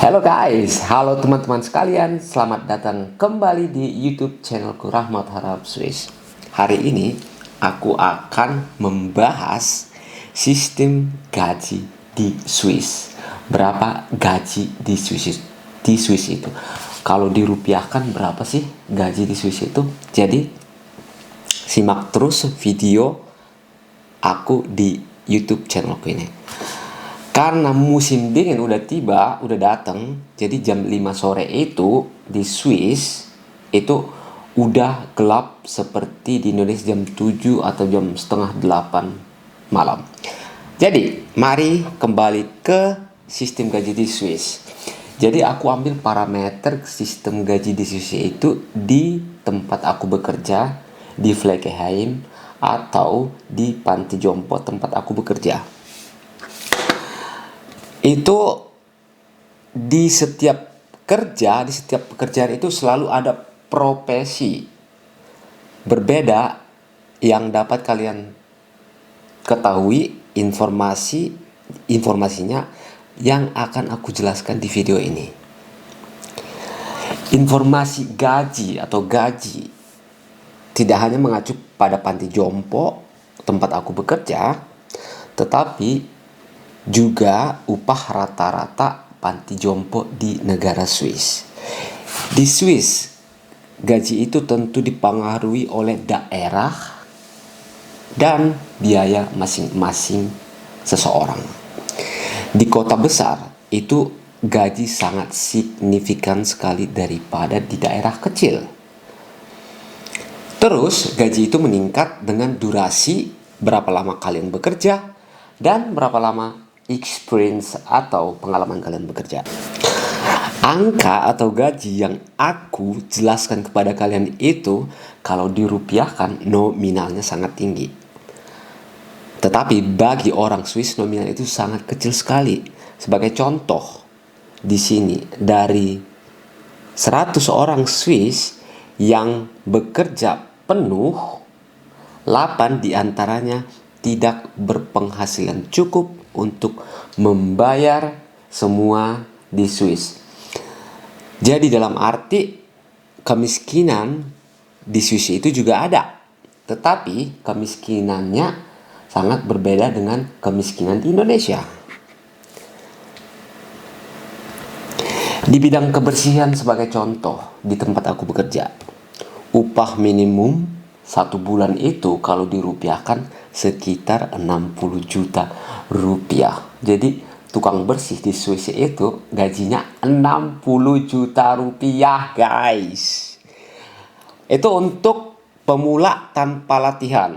Halo guys, halo teman-teman sekalian, selamat datang kembali di YouTube channelku Rahmat Harap Swiss. Hari ini aku akan membahas sistem gaji di Swiss. Berapa gaji di Swiss itu? Kalau dirupiahkan berapa sih gaji di Swiss itu? Jadi simak terus video aku di YouTube channelku ini. Karena musim dingin udah tiba, udah datang, jadi jam 5 sore itu di Swiss itu udah gelap seperti di Indonesia jam 7 atau jam setengah 8 malam. Jadi, mari kembali ke sistem gaji di Swiss. Jadi aku ambil parameter sistem gaji di Swiss itu di tempat aku bekerja, di Fleckheim atau di panti jompo tempat aku bekerja. Itu di setiap pekerjaan itu selalu ada profesi berbeda yang dapat kalian ketahui informasinya yang akan aku jelaskan di video ini. Informasi gaji atau gaji tidak hanya mengacu pada panti jompo tempat aku bekerja, tetapi juga upah rata-rata panti jompo di negara Swiss. Di Swiss, gaji itu tentu dipengaruhi oleh daerah dan biaya masing-masing seseorang. Di kota besar, itu gaji sangat signifikan sekali daripada di daerah kecil. Terus, gaji itu meningkat dengan durasi berapa lama kalian bekerja dan berapa lama experience atau pengalaman kalian bekerja. Angka atau gaji yang aku jelaskan kepada kalian itu kalau dirupiahkan nominalnya sangat tinggi. Tetapi bagi orang Swiss nominal itu sangat kecil sekali. Sebagai contoh, di sini dari 100 orang Swiss yang bekerja penuh, 8 diantaranya tidak berpenghasilan cukup untuk membayar semua di Swiss. Jadi dalam arti kemiskinan di Swiss itu juga ada, tetapi kemiskinannya sangat berbeda dengan kemiskinan di Indonesia. Di bidang kebersihan sebagai contoh di tempat aku bekerja, upah minimum 1 bulan itu kalau dirupiahkan sekitar 60 juta rupiah. Jadi tukang bersih di Swiss itu gajinya 60 juta rupiah guys. Itu untuk pemula tanpa latihan.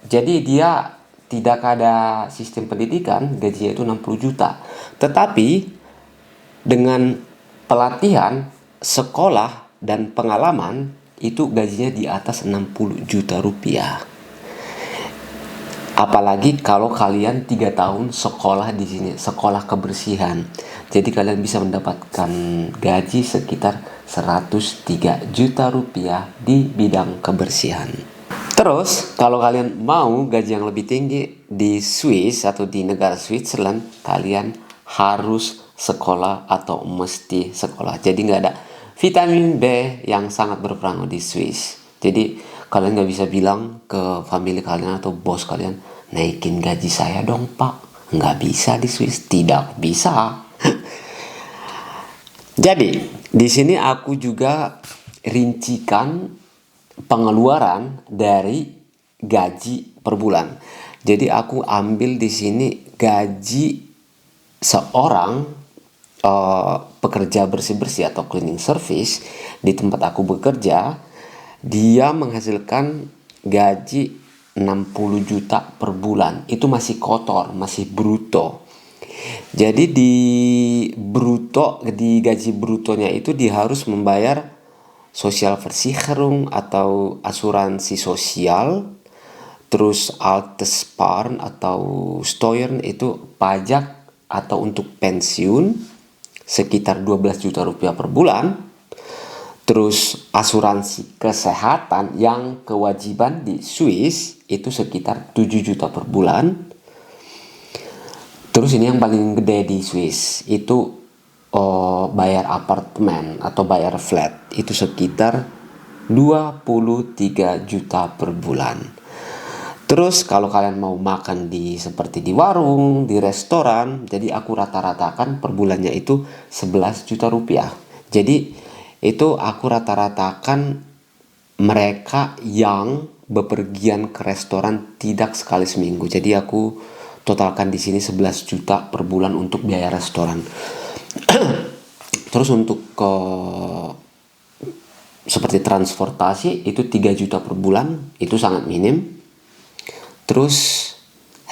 Jadi dia tidak ada sistem pendidikan, gajinya itu 60 juta. Tetapi dengan pelatihan, sekolah, dan pengalaman itu gajinya di atas 60 juta rupiah. Apalagi kalau kalian 3 tahun sekolah di sini, sekolah kebersihan. Jadi kalian bisa mendapatkan gaji sekitar 103 juta rupiah di bidang kebersihan. Terus kalau kalian mau gaji yang lebih tinggi di Swiss atau di negara Switzerland, kalian harus sekolah atau mesti sekolah. Jadi nggak ada vitamin B yang sangat berperan di Swiss. Jadi kalian nggak bisa bilang ke family kalian atau bos kalian, naikin gaji saya dong pak. Nggak bisa di Swiss, tidak bisa. Jadi di sini aku juga rincikan pengeluaran dari gaji per bulan. Jadi aku ambil di sini gaji seorang pekerja bersih-bersih atau cleaning service di tempat aku bekerja. Dia menghasilkan gaji 60 juta per bulan. Itu masih kotor, masih bruto. Jadi di gaji brutonya itu dia harus membayar Sozialversicherung atau asuransi sosial, terus Alterssparen atau Steuern itu pajak atau untuk pensiun sekitar 12 juta rupiah per bulan. Terus asuransi kesehatan yang kewajiban di Swiss itu sekitar 7 juta per bulan. Terus ini yang paling gede di Swiss, itu bayar apartemen atau bayar flat itu sekitar 23 juta per bulan. Terus kalau kalian mau makan seperti di warung, di restoran, jadi aku rata-ratakan per bulannya itu 11 juta rupiah. Jadi itu aku rata-ratakan mereka yang bepergian ke restoran tidak sekali seminggu. Jadi aku totalkan di sini 11 juta per bulan untuk biaya restoran. Terus untuk seperti transportasi itu 3 juta per bulan, itu sangat minim. Terus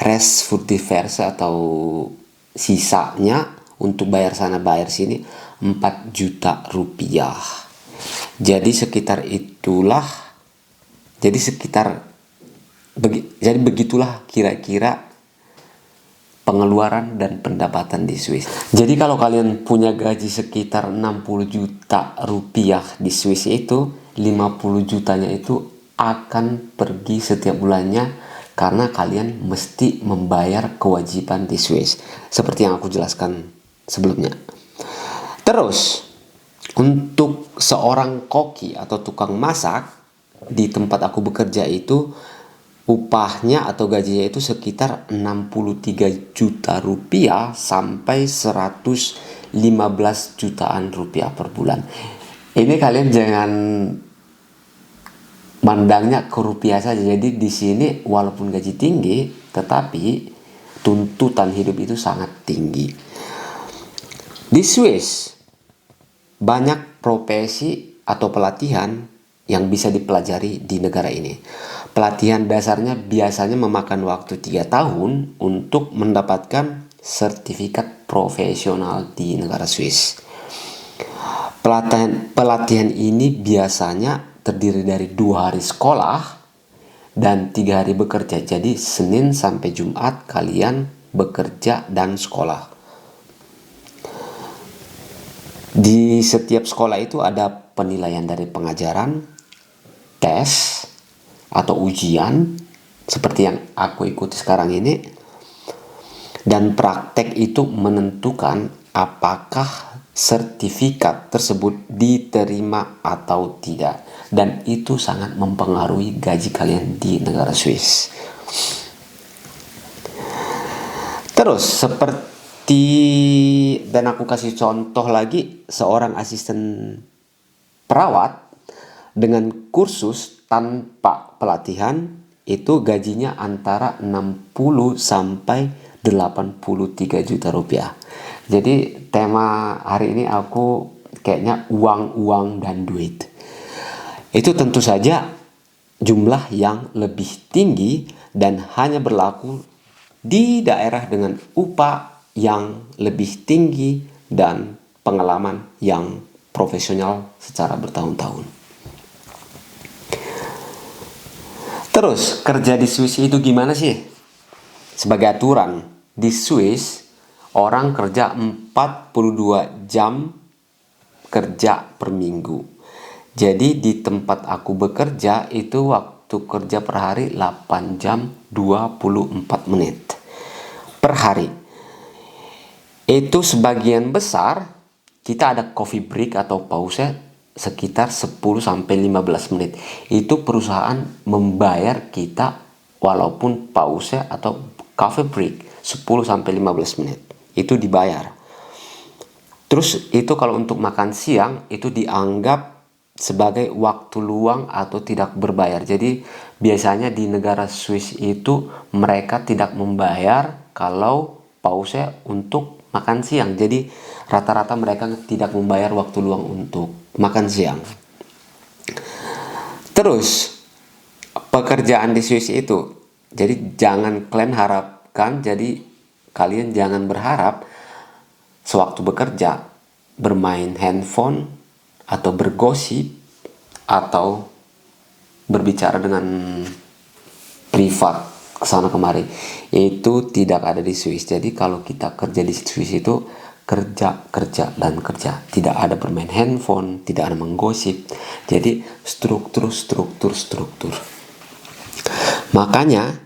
rest food diverse atau sisanya untuk bayar sana bayar sini 4 juta rupiah. Jadi sekitar itulah, jadi begitulah kira-kira pengeluaran dan pendapatan di Swiss. Jadi kalau kalian punya gaji sekitar 60 juta rupiah di Swiss itu, 50 jutanya itu akan pergi setiap bulannya karena kalian mesti membayar kewajiban di Swiss. Seperti yang aku jelaskan sebelumnya. Terus, untuk seorang koki atau tukang masak di tempat aku bekerja itu, upahnya atau gajinya itu sekitar 63 juta rupiah sampai 115 jutaan rupiah per bulan. Ini kalian jangan mandangnya ke rupiah saja. Jadi di sini walaupun gaji tinggi, tetapi tuntutan hidup itu sangat tinggi. Di Swiss banyak profesi atau pelatihan yang bisa dipelajari di negara ini. Pelatihan dasarnya biasanya memakan waktu 3 tahun untuk mendapatkan sertifikat profesional di negara Swiss. Pelatihan ini biasanya terdiri dari 2 hari sekolah dan 3 hari bekerja. Jadi Senin sampai Jumat kalian bekerja dan sekolah. Di setiap sekolah itu ada penilaian dari pengajaran, tes atau ujian seperti yang aku ikuti sekarang ini, dan praktek itu menentukan apakah sertifikat tersebut diterima atau tidak, dan itu sangat mempengaruhi gaji kalian di negara Swiss. Terus dan aku kasih contoh lagi, seorang asisten perawat dengan kursus tanpa pelatihan itu gajinya antara 60 sampai 83 juta rupiah. Jadi tema hari ini aku kayaknya uang dan duit. Itu tentu saja jumlah yang lebih tinggi dan hanya berlaku di daerah dengan upah yang lebih tinggi dan pengalaman yang profesional secara bertahun-tahun. Terus kerja di Swiss itu gimana sih? Sebagai aturan di Swiss, orang kerja 42 jam kerja per minggu. Jadi di tempat aku bekerja itu waktu kerja per hari 8 jam 24 menit per hari. Itu sebagian besar kita ada coffee break atau pause sekitar 10-15 menit. Itu perusahaan membayar kita walaupun pause atau coffee break 10-15 menit. Itu dibayar. Terus itu kalau untuk makan siang itu dianggap sebagai waktu luang atau tidak berbayar. Jadi biasanya di negara Swiss itu mereka tidak membayar kalau pause untuk makan siang. Jadi rata-rata mereka tidak membayar waktu luang untuk makan siang. Terus pekerjaan di Swiss itu, jadi jangan kalian harapkan, jadi kalian jangan berharap sewaktu bekerja bermain handphone atau bergosip atau berbicara dengan privat kesana kemari. Itu tidak ada di Swiss. Jadi kalau kita kerja di Swiss itu kerja dan kerja, tidak ada bermain handphone, tidak ada menggosip. Jadi struktur. Makanya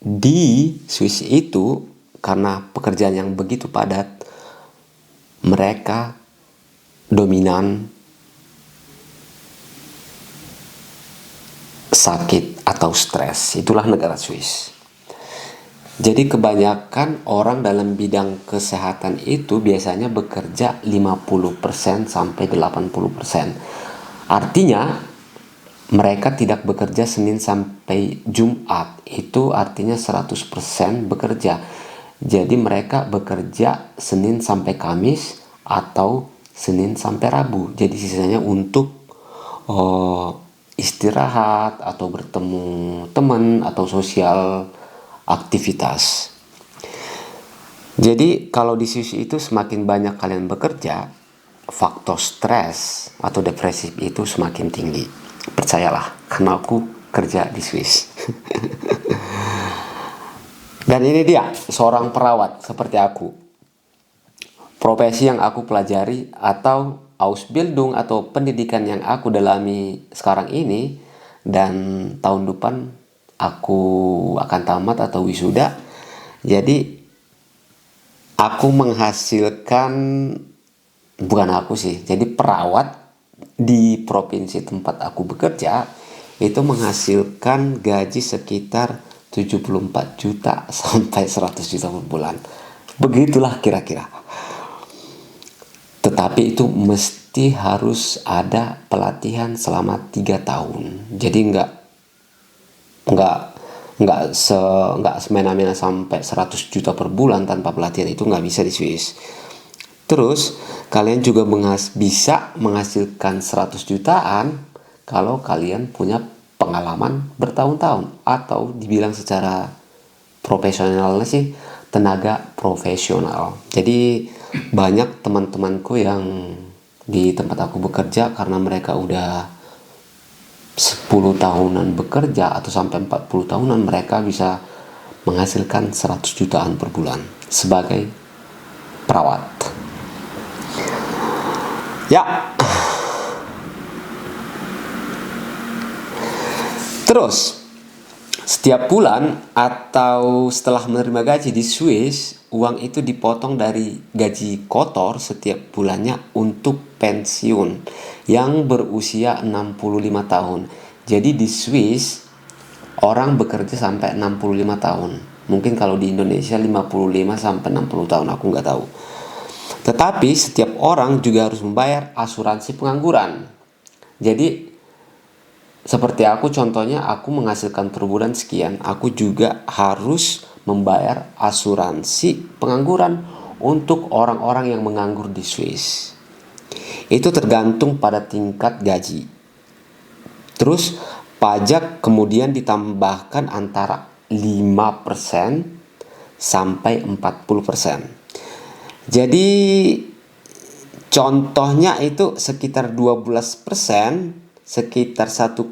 di Swiss itu karena pekerjaan yang begitu padat, mereka dominan sakit atau stres. Itulah negara Swiss. Jadi kebanyakan orang dalam bidang kesehatan itu biasanya bekerja 50% sampai 80%. Artinya mereka tidak bekerja Senin sampai Jumat. Itu artinya 100% bekerja. Jadi mereka bekerja Senin sampai Kamis atau Senin sampai Rabu. Jadi sisanya untuk istirahat atau bertemu teman atau sosial aktivitas. Jadi kalau di Swiss itu semakin banyak kalian bekerja, faktor stres atau depresif itu semakin tinggi. Percayalah, karena aku kerja di Swiss. Dan ini dia, seorang perawat seperti aku. Profesi yang aku pelajari atau Ausbildung atau pendidikan yang aku dalami sekarang ini, dan tahun depan aku akan tamat atau wisuda. Jadi aku menghasilkan, bukan aku sih, jadi perawat di provinsi tempat aku bekerja itu menghasilkan gaji sekitar 74 juta sampai 100 juta per bulan. Begitulah kira-kira. Tetapi itu mesti harus ada pelatihan selama 3 tahun. Jadi nggak semena-mena sampai 100 juta per bulan tanpa pelatihan, itu nggak bisa di Swiss. Terus kalian juga bisa menghasilkan 100 jutaan kalau kalian punya pengalaman bertahun-tahun, atau dibilang secara profesionalnya sih tenaga profesional. Jadi banyak teman-temanku yang di tempat aku bekerja, karena mereka udah 10 tahunan bekerja atau sampai 40 tahunan, mereka bisa menghasilkan 100 jutaan per bulan sebagai perawat. Ya. Terus setiap bulan atau setelah menerima gaji di Swiss, uang itu dipotong dari gaji kotor setiap bulannya untuk pensiun yang berusia 65 tahun. Jadi di Swiss orang bekerja sampai 65 tahun. Mungkin kalau di Indonesia 55 sampai 60 tahun, aku nggak tahu. Tetapi setiap orang juga harus membayar asuransi pengangguran. Jadi seperti aku, contohnya aku menghasilkan per bulan sekian, aku juga harus membayar asuransi pengangguran untuk orang-orang yang menganggur di Swiss. Itu tergantung pada tingkat gaji. Terus pajak kemudian ditambahkan antara 5% sampai 40%. Jadi contohnya itu sekitar 12%, sekitar 1,5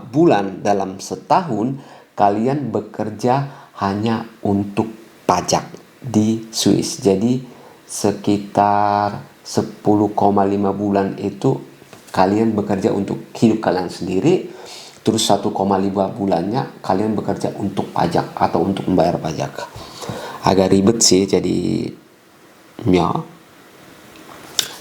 bulan dalam setahun kalian bekerja hanya untuk pajak di Swiss. Jadi sekitar 10,5 bulan itu kalian bekerja untuk hidup kalian sendiri. Terus 1,5 bulannya kalian bekerja untuk pajak atau untuk membayar pajak. Agak ribet sih, jadi ya.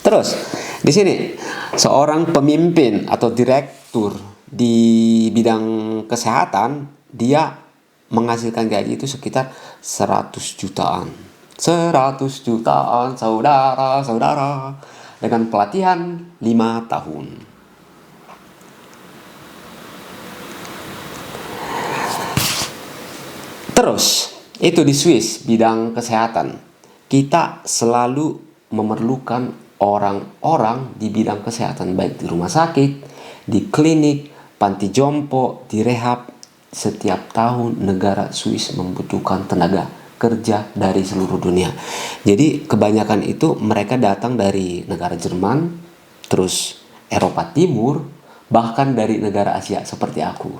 Terus di sini seorang pemimpin atau direktur di bidang kesehatan, dia menghasilkan gaji itu sekitar 100 jutaan. 100 jutaan saudara-saudara, dengan pelatihan 5 tahun. Terus itu di Swiss bidang kesehatan, kita selalu memerlukan orang-orang di bidang kesehatan, baik di rumah sakit, di klinik, panti jompo, di rehab. Setiap tahun negara Swiss membutuhkan tenaga kerja dari seluruh dunia. Jadi kebanyakan itu mereka datang dari negara Jerman, terus Eropa Timur, bahkan dari negara Asia seperti aku.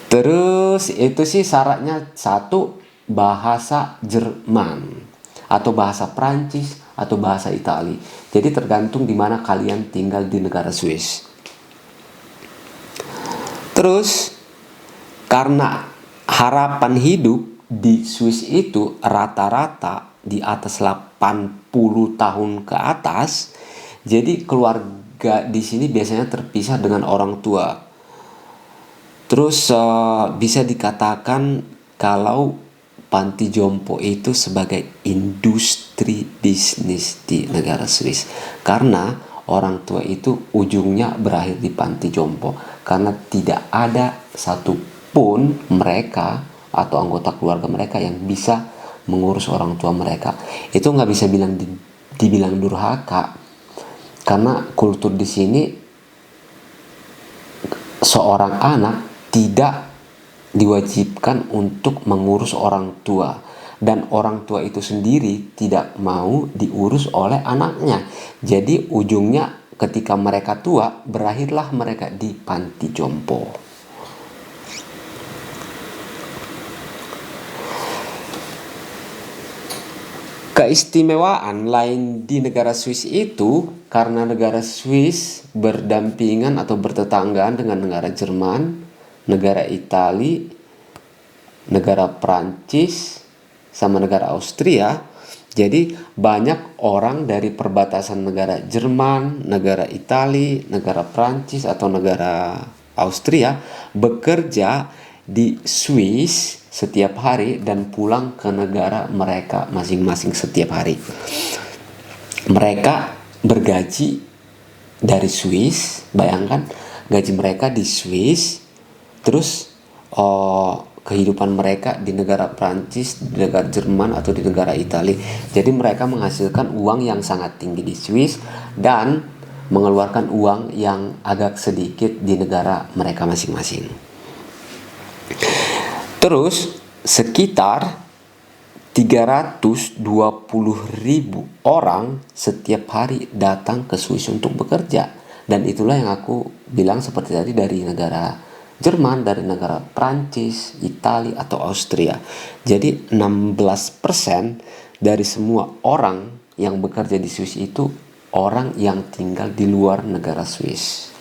Terus itu sih syaratnya, satu, bahasa Jerman atau bahasa Prancis atau bahasa Itali. Jadi tergantung di mana kalian tinggal di negara Swiss. Terus karena harapan hidup di Swiss itu rata-rata di atas 80 80 tahun ke atas. Jadi keluarga di sini biasanya terpisah dengan orang tua. Terus bisa dikatakan kalau panti jompo itu sebagai industri bisnis di negara Swiss, karena orang tua itu ujungnya berakhir di panti jompo, karena tidak ada satupun mereka atau anggota keluarga mereka yang bisa mengurus orang tua mereka. Itu nggak bisa dibilang durhaka, karena kultur di sini seorang anak tidak diwajibkan untuk mengurus orang tua, dan orang tua itu sendiri tidak mau diurus oleh anaknya. Jadi ujungnya ketika mereka tua, berakhirlah mereka di panti jompo. Keistimewaan lain di negara Swiss itu, karena negara Swiss berdampingan atau bertetanggaan dengan negara Jerman, negara Italia, negara Prancis, sama negara Austria. Jadi banyak orang dari perbatasan negara Jerman, negara Italia, negara Prancis atau negara Austria bekerja di Swiss setiap hari dan pulang ke negara mereka masing-masing setiap hari. Mereka bergaji dari Swiss, bayangkan gaji mereka di Swiss, terus kehidupan mereka di negara Prancis, di negara Jerman atau di negara Italia. Jadi mereka menghasilkan uang yang sangat tinggi di Swiss dan mengeluarkan uang yang agak sedikit di negara mereka masing-masing. Terus sekitar 320.000 orang setiap hari datang ke Swiss untuk bekerja. Dan itulah yang aku bilang seperti tadi, dari negara Jerman, dari negara Prancis, Italia atau Austria. Jadi 16% dari semua orang yang bekerja di Swiss itu orang yang tinggal di luar negara Swiss.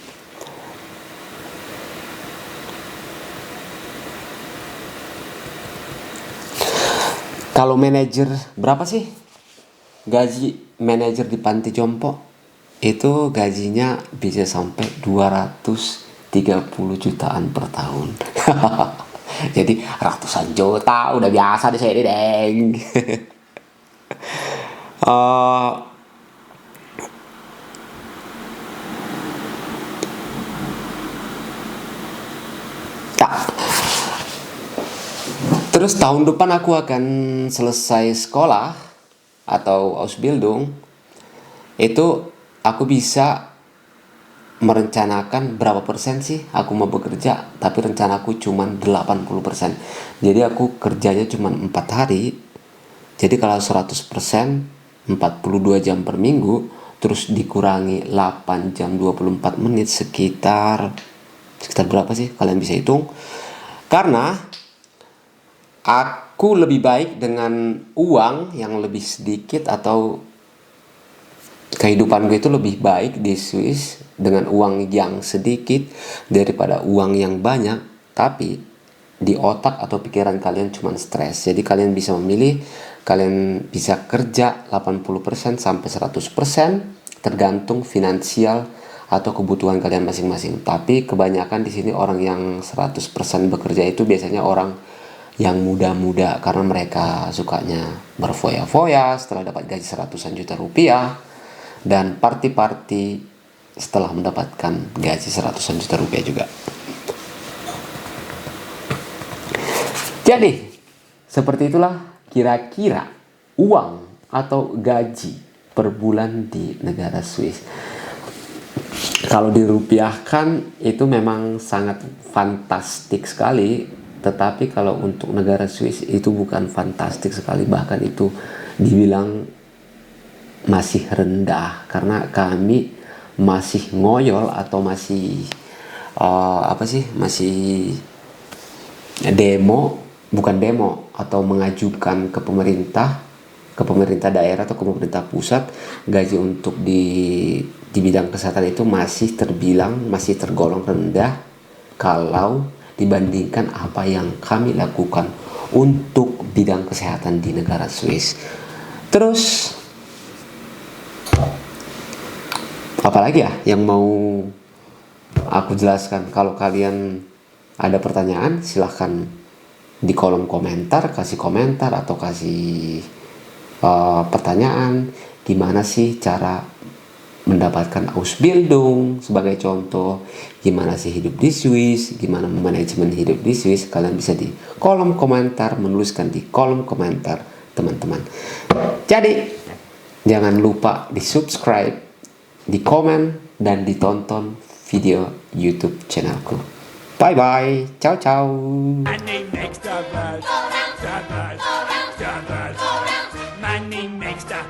Kalau manajer, berapa sih gaji manajer di panti jompo? Itu gajinya bisa sampai 230 jutaan per tahun. Jadi ratusan juta udah biasa di sini, deng. Terus tahun depan aku akan selesai sekolah atau Ausbildung. Itu aku bisa merencanakan berapa persen sih aku mau bekerja, tapi rencanaku cuma 80%. Jadi aku kerjanya cuma 4 hari. Jadi kalau 100%, 42 jam per minggu, terus dikurangi 8 jam 24 menit, sekitar berapa sih? Kalian bisa hitung. Karena aku lebih baik dengan uang yang lebih sedikit, atau kehidupan gue itu lebih baik di Swiss dengan uang yang sedikit daripada uang yang banyak, tapi di otak atau pikiran kalian cuma stres. Jadi kalian bisa memilih, kalian bisa kerja 80% sampai 100% tergantung finansial atau kebutuhan kalian masing-masing. Tapi kebanyakan di sini orang yang 100% bekerja itu biasanya orang yang muda-muda, karena mereka sukanya berfoya-foya setelah dapat gaji seratusan juta rupiah, dan party-party setelah mendapatkan gaji seratusan juta rupiah juga. Jadi seperti itulah kira-kira uang atau gaji per bulan di negara Swiss. Kalau dirupiahkan itu memang sangat fantastik sekali. Tetapi kalau untuk negara Swiss itu bukan fantastik sekali, bahkan itu dibilang masih rendah, karena kami masih ngoyol atau masih masih bukan demo atau mengajukan ke pemerintah daerah atau ke pemerintah pusat, gaji untuk di bidang kesehatan itu masih tergolong rendah kalau dibandingkan apa yang kami lakukan untuk bidang kesehatan di negara Swiss. Terus Apalagi ya yang mau aku jelaskan? Kalau kalian ada pertanyaan, silahkan di kolom komentar, kasih komentar atau kasih pertanyaan. Gimana sih cara mendapatkan Ausbildung sebagai contoh, gimana sih hidup di Swiss, gimana manajemen hidup di Swiss. Kalian bisa di kolom komentar, menuliskan di kolom komentar teman-teman. Jadi jangan lupa di subscribe, di komen, dan ditonton video YouTube channelku. Bye bye, ciao ciao. Money makes the world, the world, the world. Money makes the